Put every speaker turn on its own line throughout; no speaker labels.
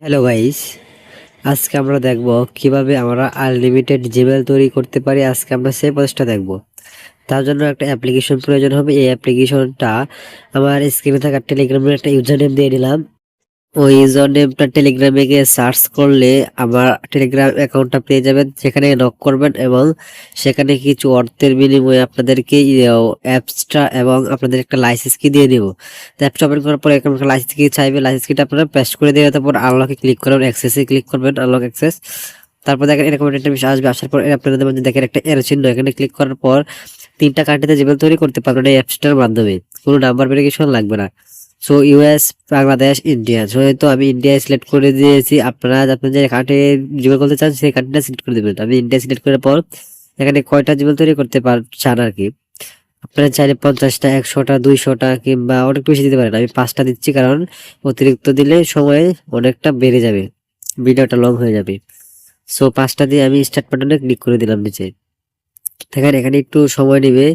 Hello guys, আজকে আমরা দেখব কিভাবে আমরা আনলিমিটেড জিমেল তৈরি করতে পারি। আজকে আমরা সেই প্রসেসটা দেখব। তার জন্য একটা অ্যাপ্লিকেশন প্রয়োজন হবে। এই অ্যাপ্লিকেশনটা আমার স্ক্রিনে থাকা টেলিগ্রামের একটা ইউজার নেম দিয়ে দিলাম। ওই ইউজার নেমটা টেলিগ্রামে গিয়ে সার্চ করলে আমার টেলিগ্রাম অ্যাকাউন্টটা পেয়ে যাবেন। সেখানে নক করবেন এবং সেখানে কিছু অর্থের বিনিময়ে আপনাদেরকে অ্যাপসটা এবং আপনাদের একটা লাইসেন্স কি দিয়ে দিব। তো অ্যাপসটা ওপেন করার পরে এখানে লাইসেন্স কি চাইবে, লাইসেন্স কিটা আপনারা পেস্ট করে দিয়ে তারপর আনলকে ক্লিক করবেন, অ্যাক্সেসে ক্লিক করবেন, আনলক অ্যাক্সেস। তারপর দেখেন এরকম একটা বিষয় আসবে। আসার পর আপনাদের মধ্যে দেখেন একটা এরো চিহ্ন, এখানে ক্লিক করার পর 3টা কান্ট্রিতে জিমেল তৈরি করতে পারবেন এই অ্যাপসটার মাধ্যমে। কোনো নাম্বার ভেরিফিকেশন লাগবে না। So US, Bangladesh, India. So তো আমি ইন্ডিয়া সিলেক্ট করে দিয়েছি। আপনারা আপনি যে কান্ট্রি জিমেল করতে চান সেই কান্ট্রিটা সিলেক্ট করে দেবেন। আমি ইন্ডিয়া সিলেক্ট করার পর এখানে কয়টা জিমেল তৈরি করতে চান আর কি। আপনারা চাইলে 50টা, 100টা, 200টা কিংবা অনেক বেশি দিতে পারেন। আমি 5টা দিচ্ছি কারণ অতিরিক্ত দিলে সময় অনেকটা বেড়ে যাবে, ভিডিওটা লং হয়ে যাবে। সো 5টা দিয়ে আমি স্টার্ট বাটনে ক্লিক করে দিলাম নিচে। দেখেন এখানে একটু সময় নেবে।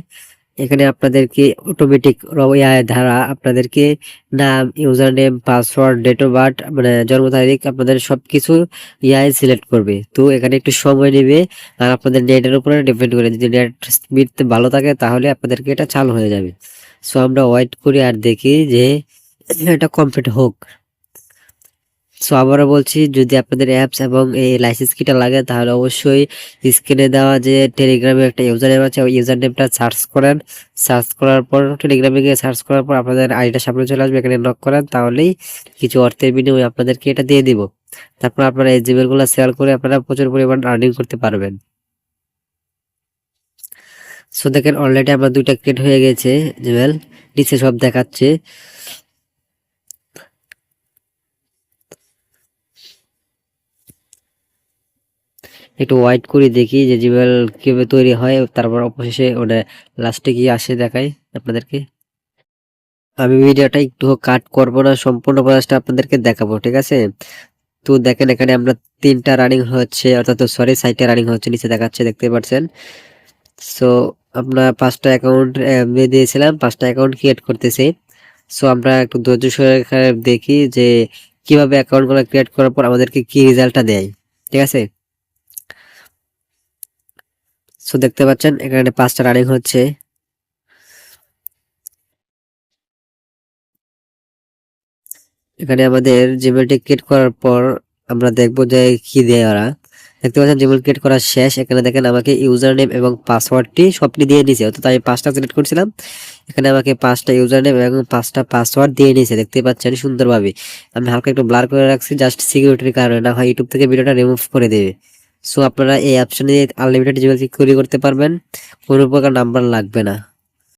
এখানে আপনাদেরকে অটোমেটিক ধারা আপনাদেরকে নাম, user name, password, date of birth মানে জন্ম তারিখ আপনাদের সবকিছু সিলেক্ট করবে। তো এখানে একটু সময় নেবে আর আপনাদের নেটের উপরে ডিপেন্ড করে। যদি নেট স্পিড ভালো থাকে তাহলে আপনাদেরকে এটা চালু হয়ে যাবে। সো আমরা ওয়েট করি আর দেখি যে এটা কমপ্লিট হোক। সো আবারও বলছি, যদি আপনাদের অ্যাপস এবং এই লাইসেন্স কিটা লাগে তাহলে অবশ্যই স্ক্রিনে দেওয়া যে টেলিগ্রামে একটা ইউজার নেম আছে ওই ইউজার নেমটা সার্চ করেন। সার্চ করার পর টেলিগ্রামে গিয়ে সার্চ করার পর আপনাদের আইডিটা সামনে চলে আসবে, এখানে নক করেন তাহলেই কিছু অর্থের বিনিময়ে আপনাদেরকে এটা দিয়ে দিব। তারপর আপনারা এই জিমেলগুলো শেয়ার করে আপনারা প্রচুর পরিমাণ আর্নিং করতে পারবেন। সো দেখেন অলরেডি আমার 2টা ক্রিয়েট হয়ে গেছে জিমেল, নিচে সব দেখাচ্ছে। একটু ওয়েট করে দেখি যে জিমেল কিভাবে তৈরি হয়, তারপর অবশেষে ওটা লাস্টে কি আসে দেখাই আপনাদেরকে। আমি ভিডিওটা একটু কাট করব না, সম্পূর্ণ প্রসেসটা আপনাদেরকে দেখাবো, ঠিক আছে? তো দেখেন এখানে আমরা 3টা রানিং হচ্ছে, অর্থাৎ সরি 4টা রানিং হচ্ছে, নিচে দেখাচ্ছে দেখতে পাচ্ছেন। সো আমরা 5টা অ্যাকাউন্ট দিয়েছিলাম, 5টা অ্যাকাউন্ট ক্রিয়েট করতেছি। সো আমরা একটু ধৈর্য সহকারে দেখি যে কিভাবে অ্যাকাউন্টগুলো ক্রিয়েট করার পর আমাদেরকে কি রেজাল্টটা দেয়, ঠিক আছে? সো দেখতে পাচ্ছেন এখানে 5টা রানিং হচ্ছে। এখানে আমাদের জিমেলটি ক্রিয়েট করার পর আমরা দেখবো যে কি দেয় ওরা। দেখতে পাচ্ছেন জিমেল ক্রিয়েট করা শেষ। এখানে দেখেন আমাকে ইউজার নেম এবং পাসওয়ার্ডটি সবটি দিয়ে দিয়েছে, অর্থাৎ আমি 5টা সিলেক্ট করেছিলাম। এখানে আমাকে 5টা ইউজার নেম এবং 5টা পাসওয়ার্ড দিয়ে নিয়েছে, দেখতে পাচ্ছেন সুন্দরভাবে। আমি হালকা একটু ব্লার করে রাখছি জাস্ট সিকিউরিটির কারণে, না হয় ইউটিউব থেকে ভিডিওটা রিমুভ করে দেবে। সো আপনারা এই অপশনে আনলিমিটেড জিমেল তৈরি করতে পারবেন, কোনো প্রকার নাম্বার লাগবে না।